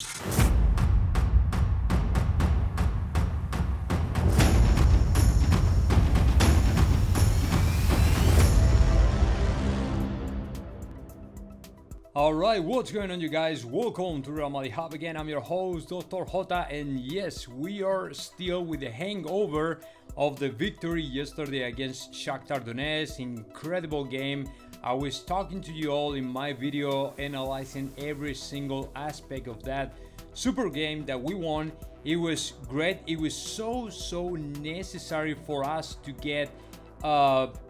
Alright, what's going on, you guys? Welcome to Madrid Hub again. I'm your host, Dr. JOTA, and yes, we are still with the hangover of the victory yesterday against Shakhtar Donetsk. Incredible game. I was talking to you all in my video, analyzing every single aspect of that super game that we won. It was great. It was so necessary for us to get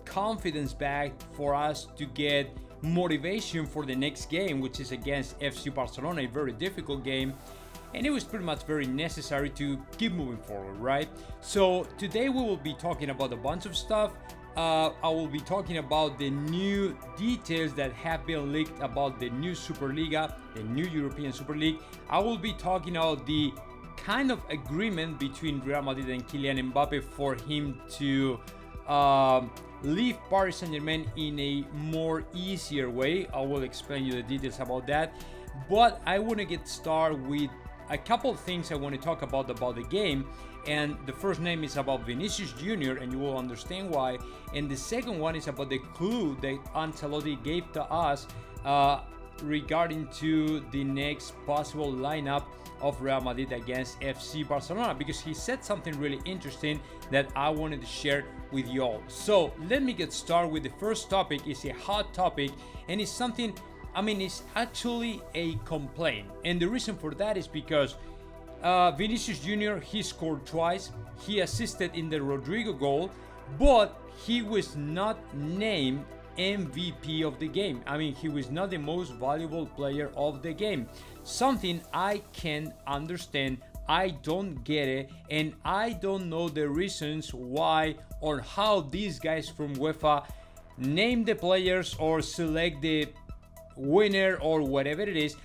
confidence back, for us to get motivation for the next game, which is against FC Barcelona, a very difficult game, and it was pretty much very necessary to keep moving forward, right? So today we will be talking about a bunch of stuff. I will be talking about the new details that have been leaked about the new Superliga, the new European Super League. I will be talking about the kind of agreement between Real Madrid and Kylian Mbappe for him to leave Paris Saint-Germain in a more easier way. I will explain you the details about that, but I want to get started with a couple of things I want to talk about the game. And the first name is about Vinicius Jr., and you will understand why. And the second one is about the clue that Ancelotti gave to us regarding to the next possible lineup of Real Madrid against FC Barcelona, because he said something really interesting that I wanted to share with you all. So let me get started with the first topic. It's a hot topic, and it's something, it's actually a complaint. And the reason for that is because Vinicius Jr., he scored twice, he assisted in the Rodrigo goal, but he was not named MVP of the game. He was not the most valuable player of the game. Something I can understand. I don't get it, and I don't know the reasons why or how these guys from UEFA name the players or select the winner or whatever it is.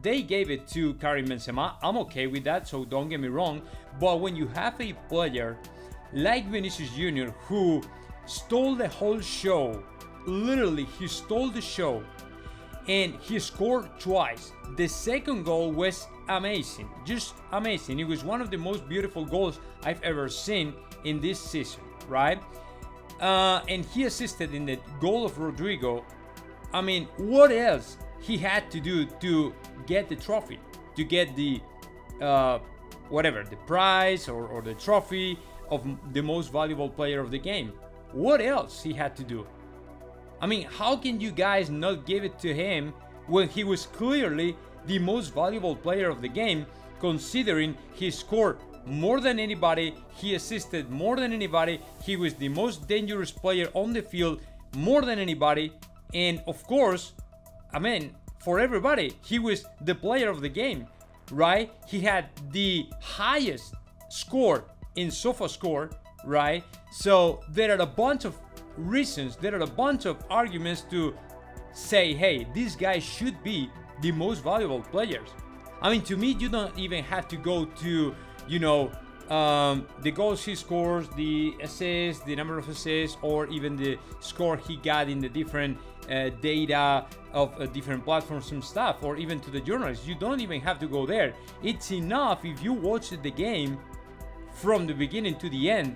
They gave it to Karim Benzema. I'm okay with that, so don't get me wrong. But when you have a player like Vinicius Jr. who stole the whole show, literally he stole the show, and he scored twice. The second goal was amazing, just amazing. It was one of the most beautiful goals I've ever seen in this season, right? And he assisted in the goal of Rodrigo. What else he had to do to get the trophy, to get the the prize or the trophy of the most valuable player of the game? What else he had to do? How can you guys not give it to him when he was clearly the most valuable player of the game, considering he scored more than anybody, he assisted more than anybody, he was the most dangerous player on the field more than anybody, and of course, for everybody, he was the player of the game, right? He had the highest score in SofaScore, right? So there are a bunch of reasons, there are a bunch of arguments to say, hey, this guy should be the most valuable players. To me, you don't even have to go to, the goals he scores, the assists, the number of assists, or even the score he got in the different data of different platforms and stuff, or even to the journalists. You don't even have to go there. It's enough if you watch the game from the beginning to the end.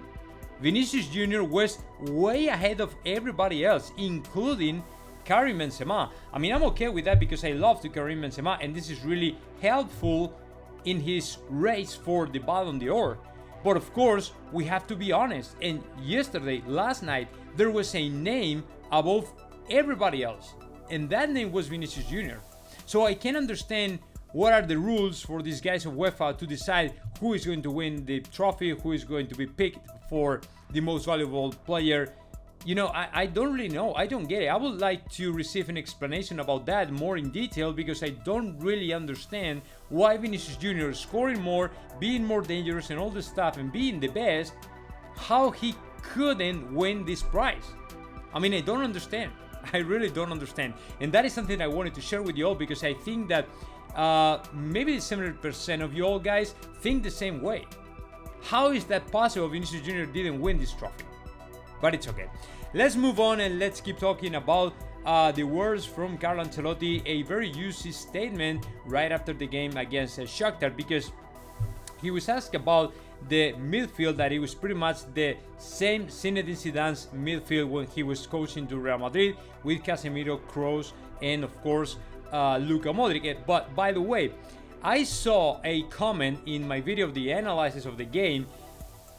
Vinicius Jr. was way ahead of everybody else, including Karim Benzema. I'm okay with that because I love Karim Benzema, and this is really helpful in his race for the Ballon d'Or. But of course, we have to be honest. And last night, there was a name above everybody else, and that name was Vinicius Jr. So I can understand what are the rules for these guys of UEFA to decide who is going to win the trophy, who is going to be picked for the most valuable player. I don't really know. I don't get it. I would like to receive an explanation about that more in detail, because I don't really understand why Vinicius Jr. scoring more, being more dangerous and all this stuff and being the best, how he couldn't win this prize. I don't understand. I really don't understand. And that is something I wanted to share with you all, because I think that maybe 70% of you all guys think the same way. How is that possible Vinicius Jr. didn't win this trophy? But it's okay. Let's move on and let's keep talking about the words from Carlo Ancelotti, a very juicy statement right after the game against Shakhtar, because he was asked about the midfield, that it was pretty much the same Zinedine Zidane's midfield when he was coaching to Real Madrid, with Casemiro, Kroos, and of course Luka Modric. But by the way, I saw a comment in my video of the analysis of the game.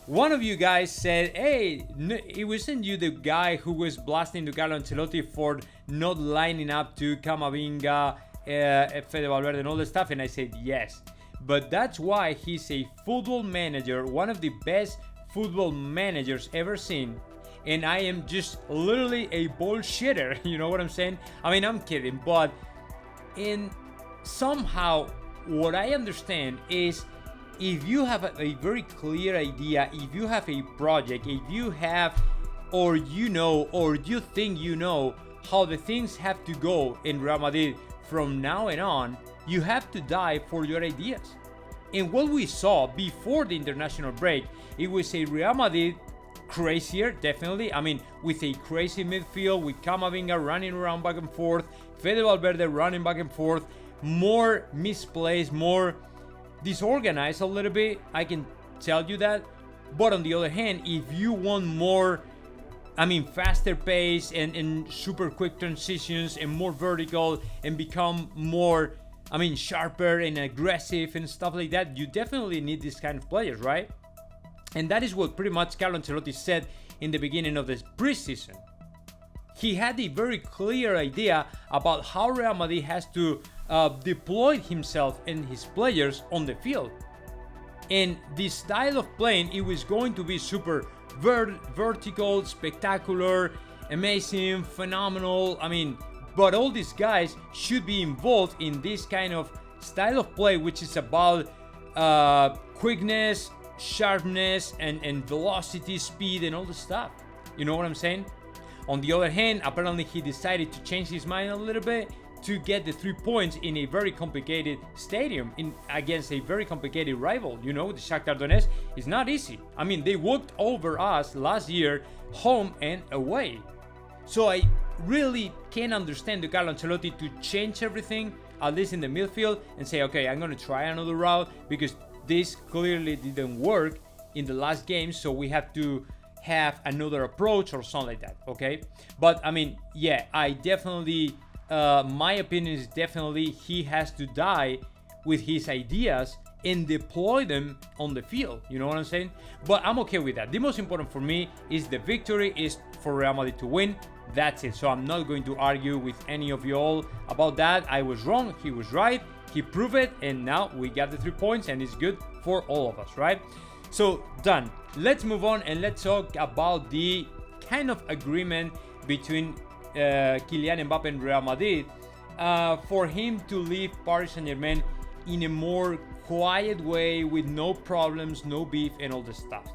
One of you guys said, hey, it wasn't you the guy who was blasting to Carlo Ancelotti for not lining up to Camavinga, Fede Valverde and all that stuff? And I said yes. But that's why he's a football manager, one of the best football managers ever seen. And I am just literally a bullshitter, you know what I'm saying? I mean, I'm kidding, but somehow what I understand is, if you have a very clear idea, if you have a project, if you have, or you know, or you think you know how the things have to go in Real Madrid from now and on, you have to die for your ideas. And what we saw before the international break, it was a Real Madrid crazier, definitely. I mean, with a crazy midfield, with Camavinga running around back and forth, Fede Valverde running back and forth, more misplaced, more disorganized a little bit, I can tell you that. But on the other hand, if you want more, I mean, faster pace and super quick transitions and more vertical and become more, I mean, sharper and aggressive and stuff like that, you definitely need this kind of players, right? And that is what pretty much Carlo Ancelotti said in the beginning of this preseason. He had a very clear idea about how Real Madrid has to deploy himself and his players on the field. And the style of playing, it was going to be super vertical, spectacular, amazing, phenomenal. I mean, but all these guys should be involved in this kind of style of play, which is about quickness, sharpness, and velocity, speed, and all the stuff. You know what I'm saying? On the other hand, apparently he decided to change his mind a little bit to get the 3 points in a very complicated stadium against a very complicated rival. You know, the Shakhtar Donetsk is not easy. I mean, they walked over us last year, home and away. So I really can't understand the Carlo Ancelotti to change everything, at least in the midfield, and say, okay, I'm going to try another route because this clearly didn't work in the last game, so we have to have another approach or something like that, okay? But I mean, yeah, I definitely, my opinion is definitely he has to die with his ideas and deploy them on the field, you know what I'm saying? But I'm okay with that. The most important for me is the victory, is for Real Madrid to win. That's it. So I'm not going to argue with any of you all about that. I was wrong, he was right, he proved it, and now we got the 3 points and it's good for all of us, right? So done. Let's move on and let's talk about the kind of agreement between Kylian Mbappe and Real Madrid for him to leave Paris Saint-Germain in a more quiet way, with no problems, no beef, and all this stuff.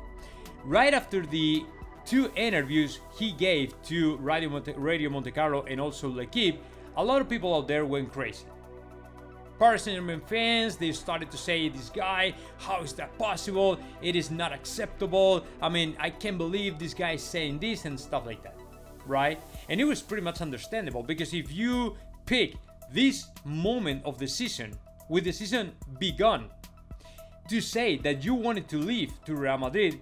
Right after the 2 interviews he gave to Radio Monte Carlo and also L'Equipe, a lot of people out there went crazy. Paris Saint-Germain fans, they started to say, this guy, how is that possible? It is not acceptable. I mean, I can't believe this guy is saying this and stuff like that, right? And it was pretty much understandable, because if you pick this moment of the season, with the season begun, to say that you wanted to leave to Real Madrid,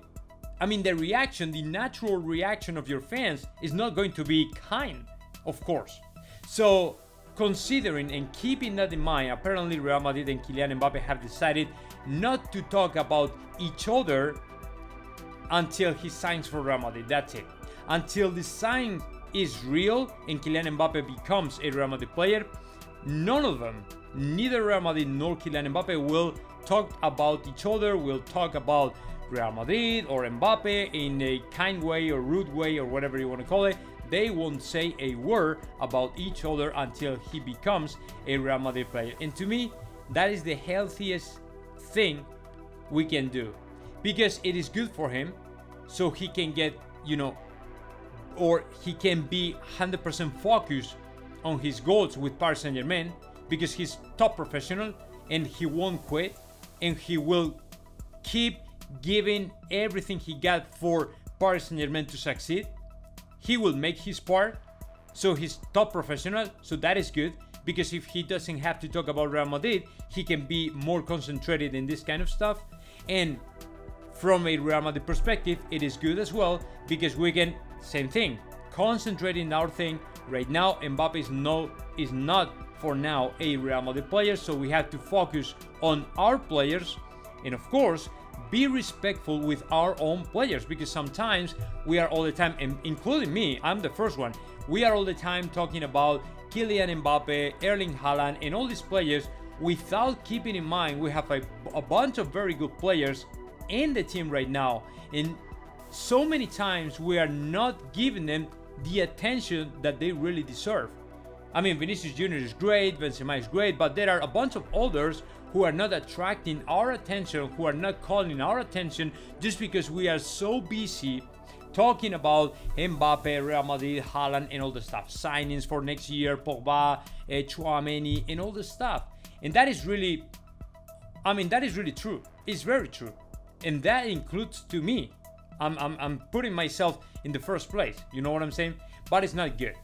I mean, the reaction, the natural reaction of your fans is not going to be kind, of course. So, considering and keeping that in mind, apparently Real Madrid and Kylian Mbappe have decided not to talk about each other until he signs for Real Madrid. That's it. Until the sign is real and Kylian Mbappe becomes a Real Madrid player, none of them, neither Real Madrid nor Kylian Mbappe, will talk about each other, will talk about Real Madrid or Mbappe in a kind way or rude way or whatever you want to call it. They won't say a word about each other until he becomes a Real Madrid player. And to me, that is the healthiest thing we can do, because it is good for him, so he can get, you know, or he can be 100% focused on his goals with Paris Saint-Germain, because he's top professional and he won't quit, and he will keep giving everything he got for Paris Saint-Germain to succeed. He will make his part, so he's top professional, so that is good, because if he doesn't have to talk about Real Madrid, he can be more concentrated in this kind of stuff. And from a Real Madrid perspective, it is good as well, because we can, same thing, concentrate in our thing. Right now, Mbappe is not for now a Real Madrid player, so we have to focus on our players, and of course, be respectful with our own players, because sometimes we are all the time, and including me, I'm the first one, we are all the time talking about Kylian Mbappe, Erling Haaland, and all these players without keeping in mind we have a bunch of very good players in the team right now, and so many times we are not giving them the attention that they really deserve. I mean, Vinicius Jr. is great, Benzema is great, but there are a bunch of others who are not attracting our attention, who are not calling our attention, just because we are so busy talking about Mbappe, Real Madrid, Haaland, and all the stuff. Signings for next year, Pogba, Tchouameni, and all the stuff. And that is really, that is really true. It's very true. And that includes to me. I'm putting myself in the first place. You know what I'm saying? But it's not good.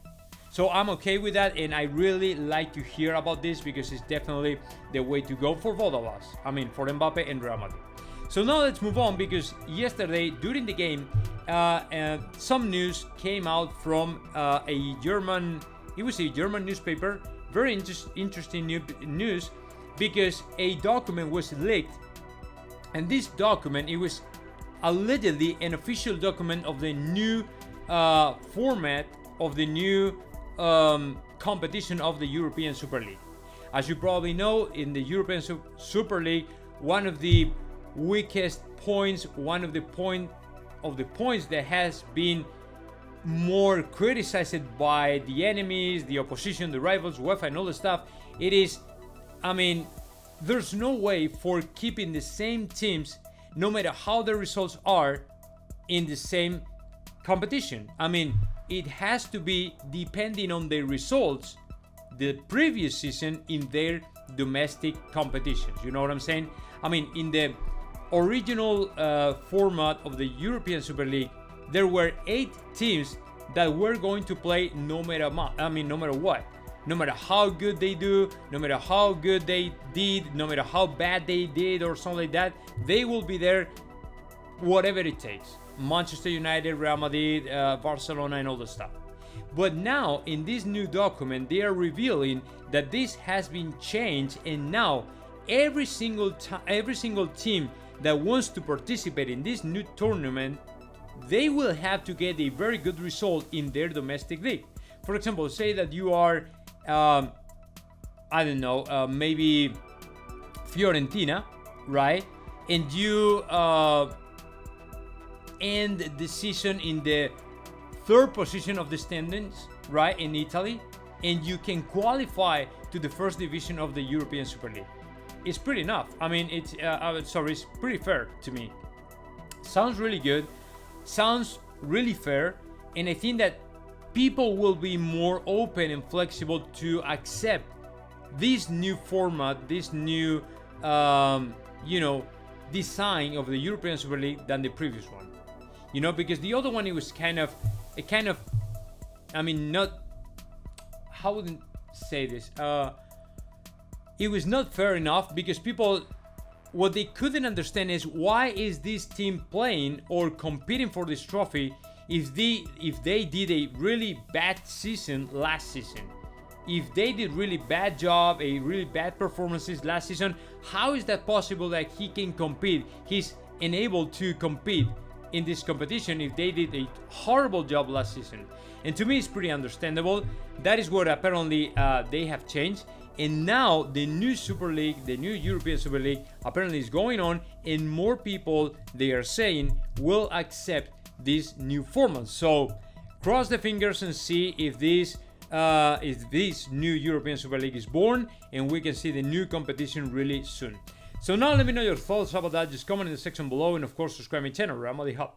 So I'm okay with that, and I really like to hear about this, because it's definitely the way to go for both of us. For Mbappe and Real Madrid. So now let's move on, because yesterday during the game, some news came out from a German newspaper. Very interesting news, because a document was leaked, and this document, it was allegedly an official document of the new format of the new competition of the European Super League. As you probably know, in the European Super League, one of the weakest points, one of the points that has been more criticized by the enemies, the opposition, the rivals, UEFA, and all the stuff, it is, there's no way for keeping the same teams, no matter how the results are, in the same competition. It has to be depending on the results the previous season in their domestic competitions. You know what I'm saying? In the original format of the European Super League, there were 8 teams that were going to play no matter what. No matter how good they do, no matter how good they did, no matter how bad they did or something like that, they will be there whatever it takes. Manchester United, Real Madrid, Barcelona, and all the stuff. But now, in this new document, they are revealing that this has been changed, and now every single team that wants to participate in this new tournament, they will have to get a very good result in their domestic league. For example, say that you are, maybe Fiorentina, right? And you end the season in the 3rd position of the standings, right, in Italy, and you can qualify to the 1st division of the European Super League. It's pretty enough. It's pretty fair to me. Sounds really good, sounds really fair, and I think that people will be more open and flexible to accept this new format, this new, design of the European Super League than the previous one. Because the other one, it was not, how would I say this? It was not fair enough, because people, what they couldn't understand is, why is this team playing or competing for this trophy if they did a really bad season last season? If they did really bad job, a really bad performances last season, how is that possible that he can compete? He's enabled to compete in this competition if they did a horrible job last season. And to me, it's pretty understandable. That is what apparently they have changed. And now the new Super League, the new European Super League, apparently is going on, and more people, they are saying, will accept this new format. So cross the fingers and see if this new European Super League is born, and we can see the new competition really soon. So now let me know your thoughts about that. Just comment in the section below, and of course subscribe to my channel, Madrid Hub.